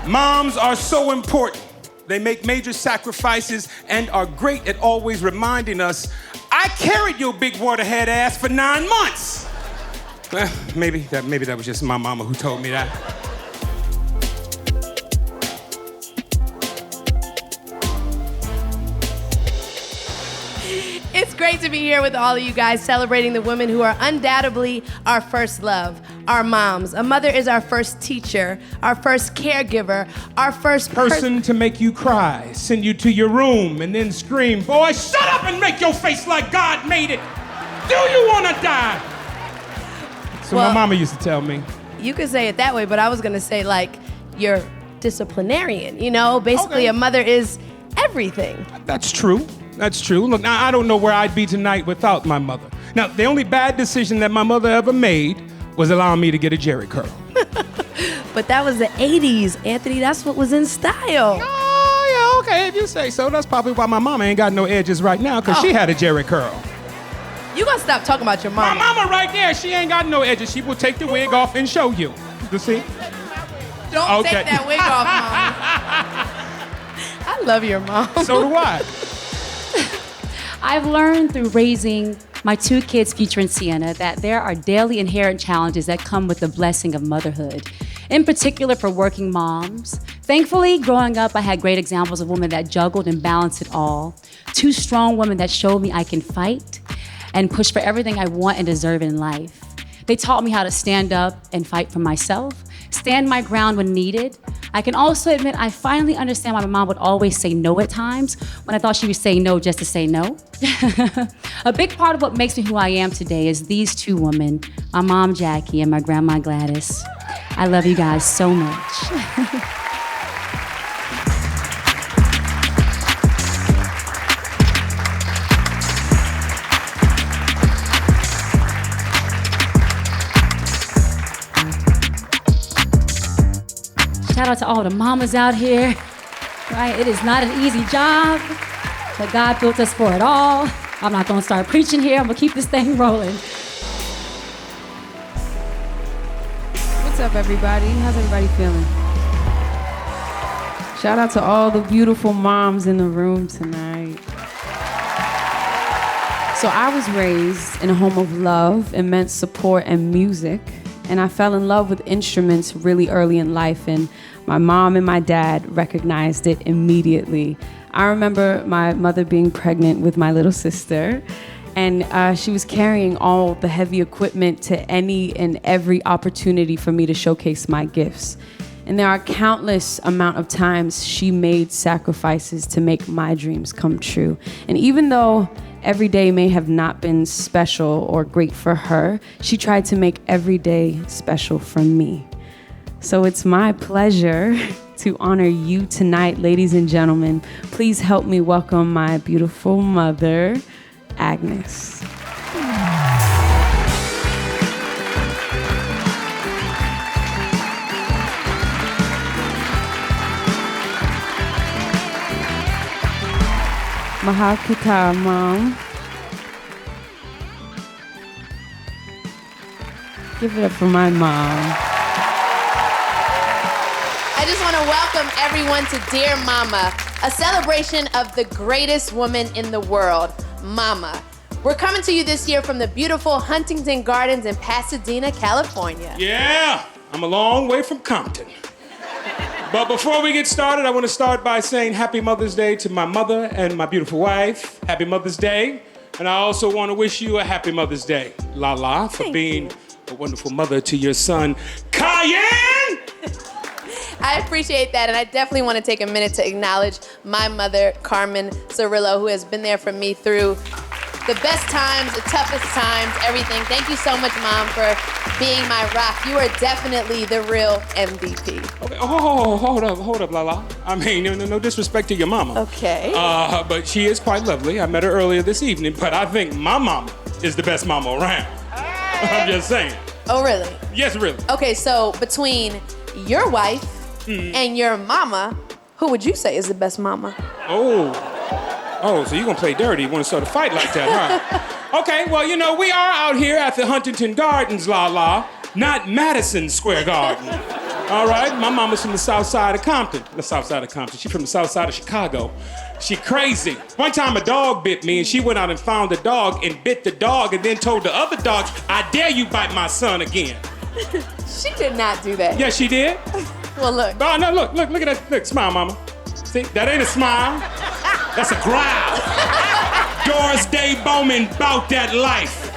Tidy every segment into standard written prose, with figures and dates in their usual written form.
Moms are so important. They make major sacrifices and are great at always reminding us, I carried your big waterhead ass for 9 months. Well, maybe that was just my mama who told me that. It's great to be here with all of you guys celebrating the women who are undoubtedly our first love, our moms. A mother is our first teacher, our first caregiver, our first person to make you cry, send you to your room, and then scream, boy, shut up and make your face like God made it. Do you want to die? So my mama used to tell me. You could say it that way, but I was going to say, like, you're disciplinarian, you know? Basically, a mother is everything. That's true. That's true. Look, now, I don't know where I'd be tonight without my mother. Now, the only bad decision that my mother ever made was allowing me to get a H.E.R. curl. But that was the 80s, Anthony. That's what was in style. Oh, yeah, okay, if you say so. That's probably why my mama ain't got no edges right now, because she had a H.E.R. curl. You gonna stop talking about your mama. My mama right there, she ain't got no edges. She will take the wig off and show you. You see? Don't take that wig off, Mom. I love your mom. So do I. I've learned through raising my 2 kids, Future and Sienna, that there are daily inherent challenges that come with the blessing of motherhood, in particular for working moms. Thankfully, growing up, I had great examples of women that juggled and balanced it all. 2 strong women that showed me I can fight and push for everything I want and deserve in life. They taught me how to stand up and fight for myself, stand my ground when needed. I can also admit I finally understand why my mom would always say no at times when I thought she was saying no just to say no. A big part of what makes me who I am today is these 2 women, my mom Jackie and my grandma Gladys. I love you guys so much. Shout out to all the mamas out here, right? It is not an easy job, but God built us for it all. I'm not gonna start preaching here. I'm gonna keep this thing rolling. What's up, everybody? How's everybody feeling? Shout out to all the beautiful moms in the room tonight. So I was raised in a home of love, immense support, and music. And I fell in love with instruments really early in life, and my mom and my dad recognized it immediately. I remember my mother being pregnant with my little sister, and she was carrying all the heavy equipment to any and every opportunity for me to showcase my gifts. And there are countless amount of times she made sacrifices to make my dreams come true. And even though every day may have not been special or great for her, she tried to make every day special for me. So it's my pleasure to honor you tonight, ladies and gentlemen. Please help me welcome my beautiful mother, Agnes. Mahakita, Mom. Give it up for my mom. I just want to welcome everyone to Dear Mama, a celebration of the greatest woman in the world, Mama. We're coming to you this year from the beautiful Huntington Gardens in Pasadena, California. Yeah, I'm a long way from Compton. But before we get started, I want to start by saying Happy Mother's Day to my mother and my beautiful wife. Happy Mother's Day. And I also want to wish you a Happy Mother's Day, Lala, for being a wonderful mother to your son, Cayenne! I appreciate that, and I definitely want to take a minute to acknowledge my mother, Carmen Cirillo, who has been there for me through the best times, the toughest times, everything. Thank you so much, Mom, for being my rock. You are definitely the real MVP. Okay, hold up, Lala. I mean, no disrespect to your mama. Okay. But she is quite lovely. I met her earlier this evening, but I think my mama is the best mama around. I'm just saying. Oh, really? Yes, really. Okay, so between your wife and your mama, who would you say is the best mama? Oh, so you're gonna play dirty. You wanna start a fight like that, huh? Okay, well, you know, we are out here at the Huntington Gardens, Lala, not Madison Square Garden. All right, my mama's from the south side of Compton. The south side of Compton. She's from the south side of Chicago. She crazy. One time a dog bit me and she went out and found the dog and bit the dog and then told the other dogs, I dare you bite my son again. She did not do that. Yeah, she did. Well, look. Oh, no, look at that. Look, smile, mama. See, that ain't a smile. That's a growl. Doris Day Bowman bout that life.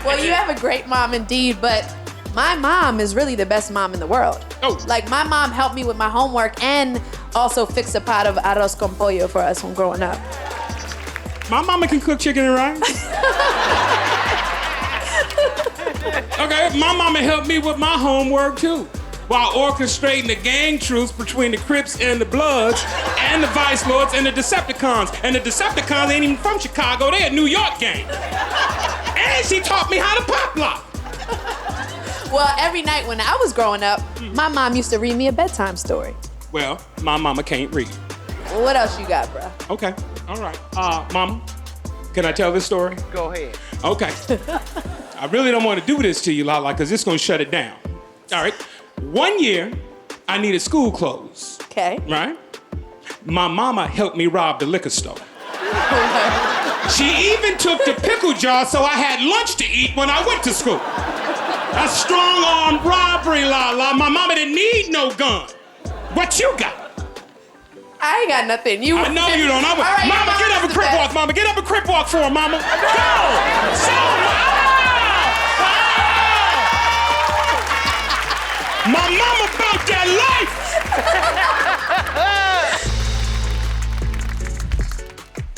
Well, you have a great mom indeed, but my mom is really the best mom in the world. Oh. Like, my mom helped me with my homework and also fixed a pot of arroz con pollo for us when growing up. My mama can cook chicken and rice. Okay, my mama helped me with my homework too, while orchestrating the gang truce between the Crips and the Bloods and the Vice Lords and the Decepticons. And the Decepticons ain't even from Chicago, they a New York gang. And she taught me how to pop lock. Well, every night when I was growing up, my mom used to read me a bedtime story. Well, my mama can't read. What else you got, bruh? Okay, all right. Mama, can I tell this story? Go ahead. Okay. I really don't want to do this to you, Lala, because it's going to shut it down. All right. One year, I needed school clothes. Okay. Right? My mama helped me rob the liquor store. She even took the pickle jar so I had lunch to eat when I went to school. A strong-arm robbery, Lala. My mama didn't need no gun. What you got? I ain't got nothing. I know you don't. All right, Mama, get up and crip walk, Mama. Get up and crip walk for her, Mama. Go! Show Mama! My mama about that life!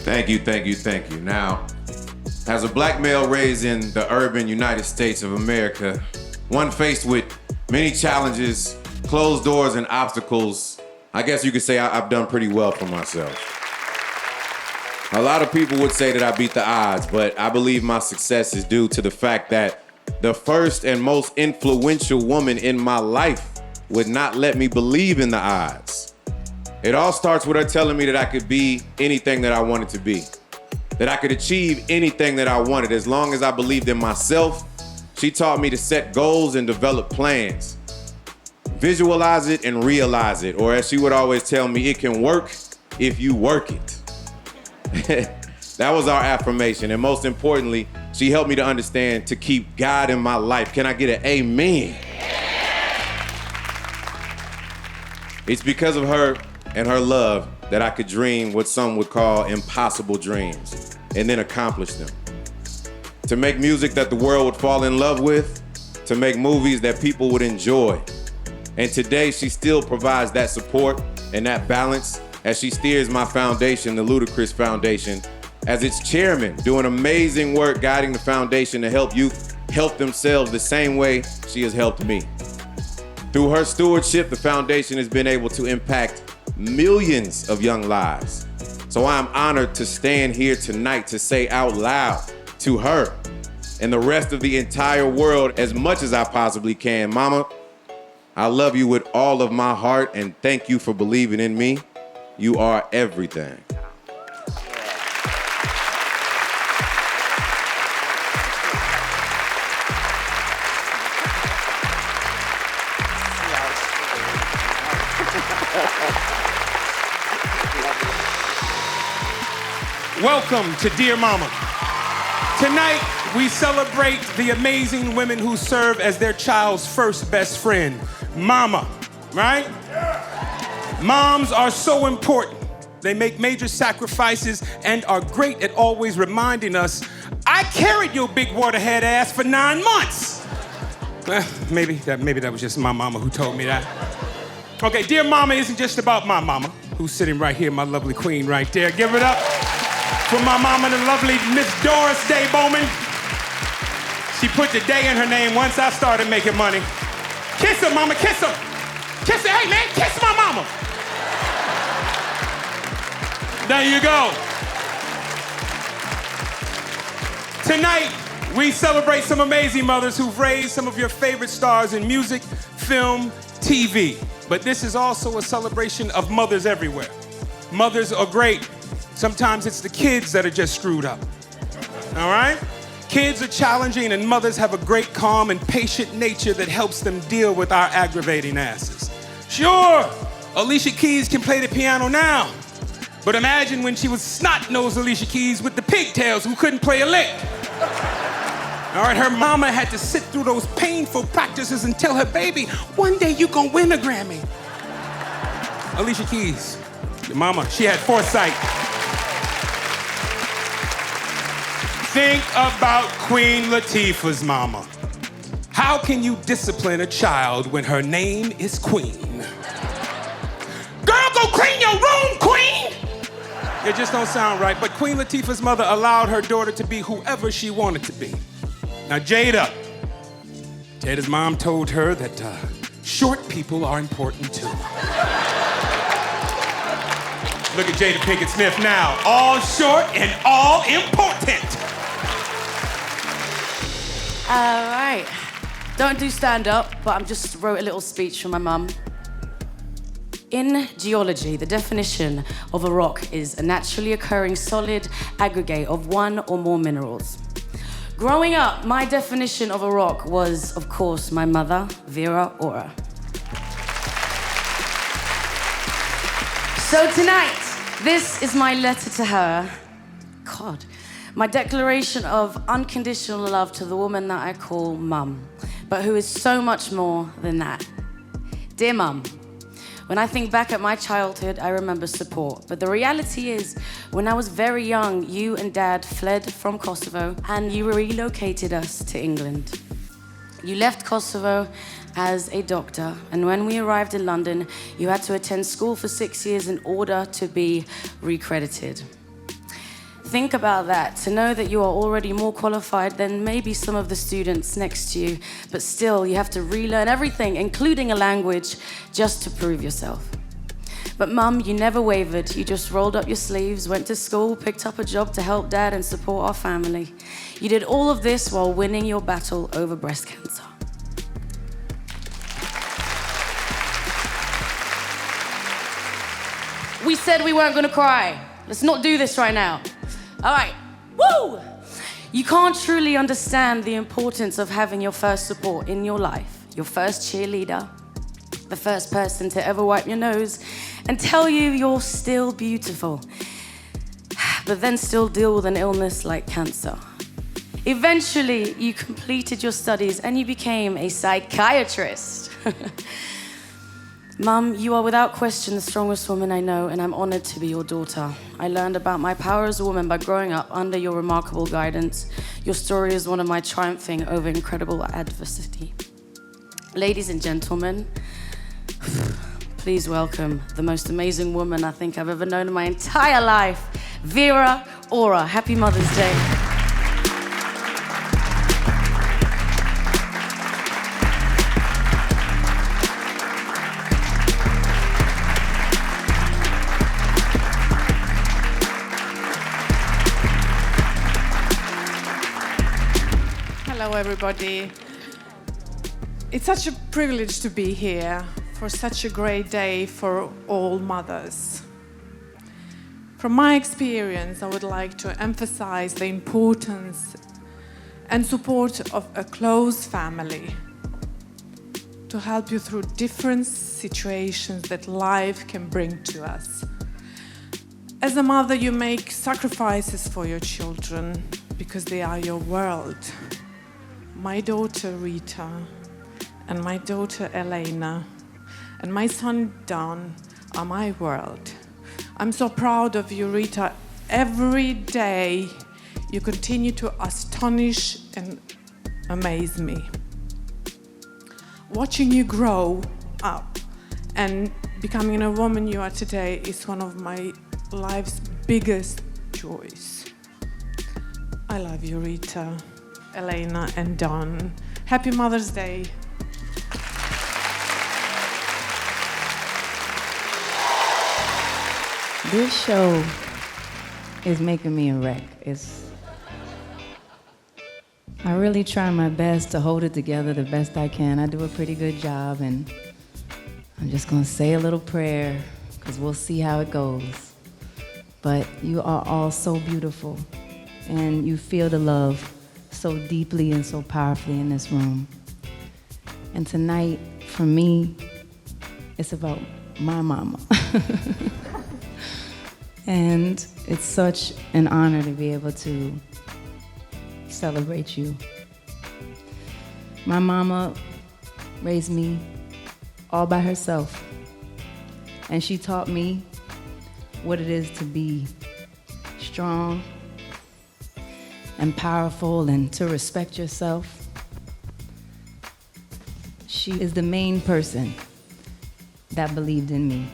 Thank you. Now, as a black male raised in the urban United States of America, one faced with many challenges, closed doors, and obstacles, I guess you could say I've done pretty well for myself. A lot of people would say that I beat the odds, but I believe my success is due to the fact that the first and most influential woman in my life would not let me believe in the odds. It all starts with her telling me that I could be anything that I wanted to be, that I could achieve anything that I wanted as long as I believed in myself. She taught me to set goals and develop plans. Visualize it and realize it, or as she would always tell me, it can work if you work it. That was our affirmation, and most importantly, she helped me to understand to keep God in my life. Can I get an amen? It's because of her and her love that I could dream what some would call impossible dreams and then accomplish them. To make music that the world would fall in love with, to make movies that people would enjoy. And today she still provides that support and that balance as she steers my foundation, the Ludacris Foundation, as its chairman, doing amazing work guiding the foundation to help youth help themselves the same way she has helped me. Through her stewardship, the foundation has been able to impact millions of young lives. So I am honored to stand here tonight to say out loud to her and the rest of the entire world as much as I possibly can, Mama, I love you with all of my heart and thank you for believing in me. You are everything. Welcome to Dear Mama. Tonight, we celebrate the amazing women who serve as their child's first best friend, Mama, right? Moms are so important. They make major sacrifices and are great at always reminding us, I carried your big waterhead ass for 9 months. Well, maybe that was just my mama who told me that. Okay, Dear Mama isn't just about my mama, who's sitting right here, my lovely queen right there. Give it up for my mama, the lovely Miss Doris Day Bowman. She put the day in her name once I started making money. Kiss her, mama, kiss her. Kiss her, hey man, kiss my mama. There you go. Tonight, we celebrate some amazing mothers who've raised some of your favorite stars in music, film, TV. But this is also a celebration of mothers everywhere. Mothers are great. Sometimes it's the kids that are just screwed up. All right? Kids are challenging and mothers have a great calm and patient nature that helps them deal with our aggravating asses. Sure, Alicia Keys can play the piano now, but imagine when she was snot-nosed Alicia Keys with the pigtails who couldn't play a lick. All right, her mama had to sit through those painful practices and tell her baby, one day you gonna win a Grammy. Alicia Keys, your mama, she had foresight. Think about Queen Latifah's mama. How can you discipline a child when her name is Queen? Girl, go clean your room, Queen! It just don't sound right, but Queen Latifah's mother allowed her daughter to be whoever she wanted to be. Now, Jada's mom told her that short people are important too. Look at Jada Pinkett Smith now, all short and all important. All right. Don't do stand-up, but I just wrote a little speech for my mum. In geology, the definition of a rock is a naturally occurring solid aggregate of one or more minerals. Growing up, my definition of a rock was, of course, my mother, Vera Ora. So tonight, this is my letter to her. God. My declaration of unconditional love to the woman that I call Mum, but who is so much more than that. Dear Mum, when I think back at my childhood, I remember support. But the reality is, when I was very young, you and Dad fled from Kosovo and you relocated us to England. You left Kosovo as a doctor, and when we arrived in London, you had to attend school for 6 years in order to be recredited. Think about that, to know that you are already more qualified than maybe some of the students next to you, but still you have to relearn everything, including a language, just to prove yourself. But Mum, you never wavered. You just rolled up your sleeves, went to school, picked up a job to help Dad and support our family. You did all of this while winning your battle over breast cancer. We said we weren't gonna cry. Let's not do this right now. All right, woo! You can't truly understand the importance of having your first support in your life, your first cheerleader, the first person to ever wipe your nose and tell you you're still beautiful, but then still deal with an illness like cancer. Eventually, you completed your studies and you became a psychiatrist. Mum, you are without question the strongest woman I know, and I'm honored to be your daughter. I learned about my power as a woman by growing up under your remarkable guidance. Your story is one of my triumphing over incredible adversity. Ladies and gentlemen, please welcome the most amazing woman I think I've ever known in my entire life, Vera Ora. Happy Mother's Day. Hello, everybody. It's such a privilege to be here for such a great day for all mothers. From my experience, I would like to emphasize the importance and support of a close family to help you through different situations that life can bring to us. As a mother, you make sacrifices for your children because they are your world. My daughter Rita and my daughter Elena and my son Don are my world. I'm so proud of you, Rita. Every day you continue to astonish and amaze me. Watching you grow up and becoming a woman you are today is one of my life's biggest joys. I love you, Rita, Elena, and Don. Happy Mother's Day. This show is making me a wreck. I really try my best to hold it together the best I can. I do a pretty good job, and I'm just gonna say a little prayer, because we'll see how it goes. But you are all so beautiful, and you feel the love so deeply and so powerfully in this room. And tonight, for me, it's about my mama. And it's such an honor to be able to celebrate you. My mama raised me all by herself, and she taught me what it is to be strong and powerful and to respect yourself. She is the main person that believed in me.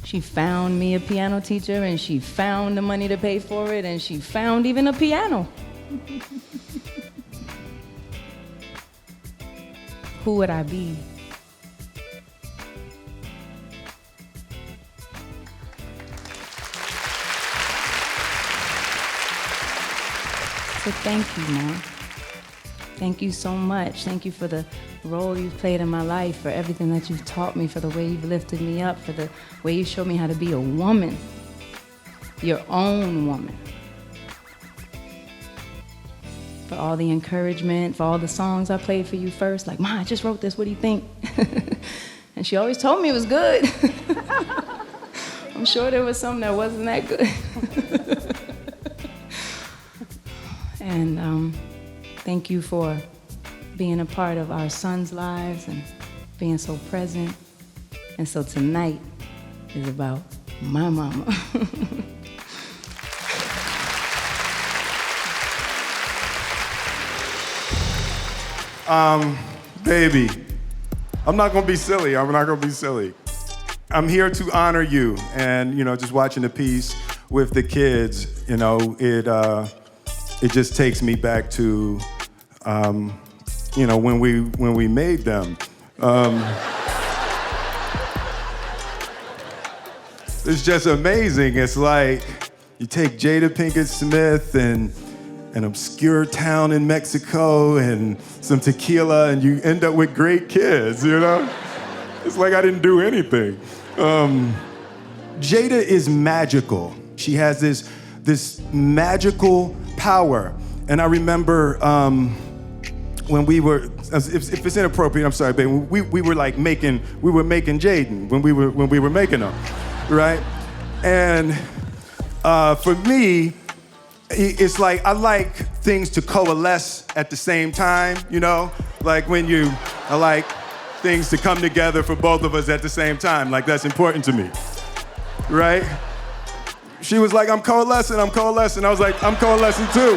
She found me a piano teacher, and she found the money to pay for it, and she found even a piano. Who would I be? So thank you, Mom. Thank you so much. Thank you for the role you've played in my life, for everything that you've taught me, for the way you've lifted me up, for the way you showed me how to be a woman, your own woman. For all the encouragement, for all the songs I played for you first, like, Ma, I just wrote this, what do you think? And she always told me it was good. I'm sure there was some that wasn't that good. And thank you for being a part of our sons' lives and being so present. And so tonight is about my mama. Baby, I'm not gonna be silly. I'm here to honor you, and just watching the piece with the kids, it just takes me back to, when we made them. It's just amazing. It's like you take Jada Pinkett Smith and an obscure town in Mexico and some tequila, and you end up with great kids, It's like I didn't do anything. Jada is magical. She has this magical power. And I remember when we were, if it's inappropriate, I'm sorry, babe, we were making Jaden when we were making them, right? And for me, it's like I like things to coalesce at the same time, Like I like things to come together for both of us at the same time. Like that's important to me, right? She was like, I'm coalescing. I was like, I'm coalescing too,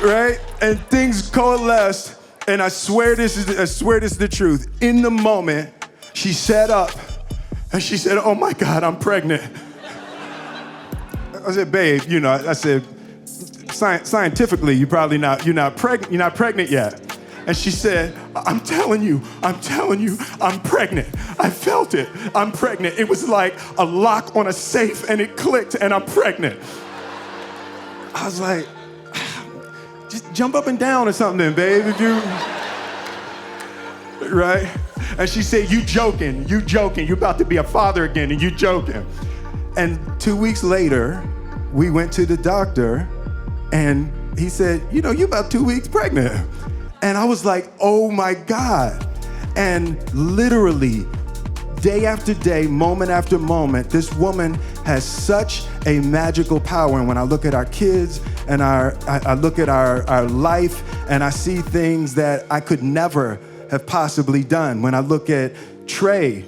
right? And things coalesced, and I swear this is the truth. In the moment, she sat up and she said, oh my God, I'm pregnant. I said, babe, I said, scientifically, you're not pregnant yet. And she said, I'm telling you, I'm pregnant. I felt it, I'm pregnant. It was like a lock on a safe, and it clicked, and I'm pregnant. I was like, just jump up and down or something then, babe, if you, right? And she said, you joking, you're about to be a father again, and you joking. And 2 weeks later, we went to the doctor, and he said, you about 2 weeks pregnant. And I was like, oh my God. And literally, day after day, moment after moment, this woman has such a magical power. And when I look at our kids and I look at our life, and I see things that I could never have possibly done. When I look at Trey,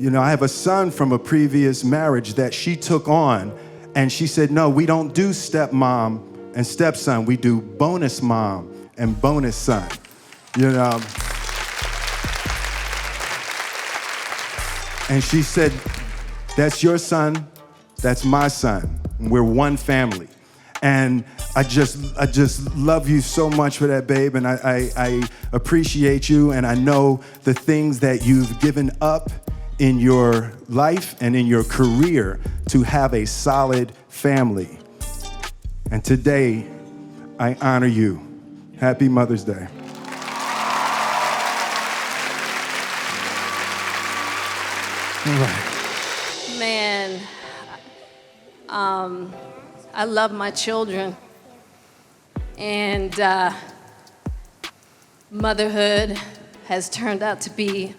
I have a son from a previous marriage that she took on, and she said, no, we don't do stepmom and stepson. We do bonus mom and bonus son, And she said, that's your son, that's my son. We're one family. And I just love you so much for that, babe. And I appreciate you. And I know the things that you've given up in your life and in your career to have a solid family. And today, I honor you. Happy Mother's Day. All right. Man, I love my children. And motherhood has turned out to be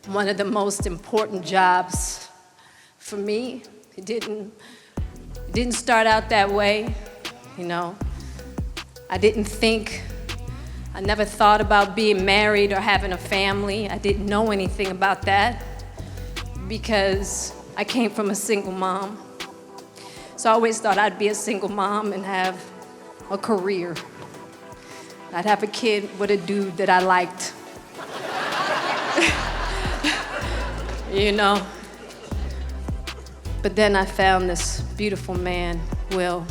one of the most important jobs for me. It didn't start out that way, you know. I never thought about being married or having a family. I didn't know anything about that because I came from a single mom. So I always thought I'd be a single mom and have a career. I'd have a kid with a dude that I liked. You know? But then I found this beautiful man, Will.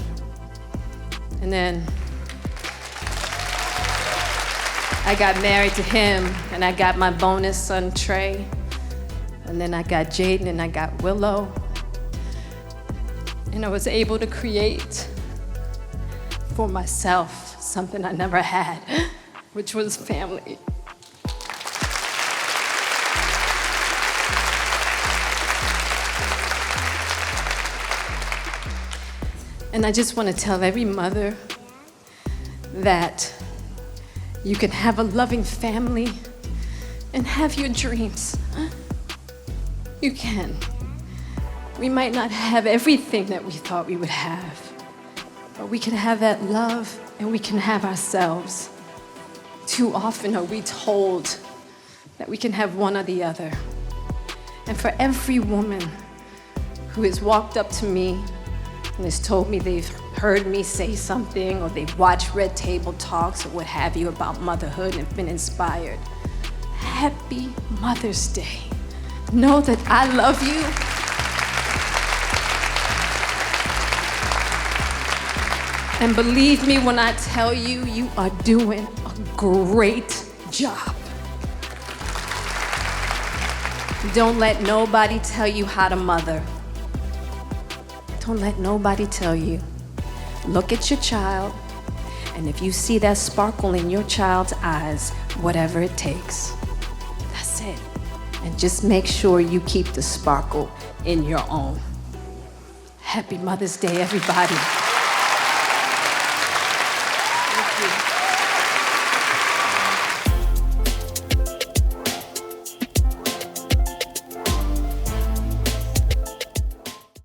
And then I got married to him, and I got my bonus son, Trey. And then I got Jaden, and I got Willow. And I was able to create for myself something I never had, which was family. And I just want to tell every mother that you can have a loving family and have your dreams. You can. We might not have everything that we thought we would have, but we can have that love and we can have ourselves. Too often are we told that we can have one or the other. And for every woman who has walked up to me and has told me they've heard me say something or they've watched Red Table Talks or what have you about motherhood and been inspired, happy Mother's Day. Know that I love you. And believe me when I tell you, you are doing a great job. Don't let nobody tell you how to mother. Don't let nobody tell you. Look at your child, and if you see that sparkle in your child's eyes, whatever it takes, that's it. And just make sure you keep the sparkle in your own. Happy Mother's Day, everybody.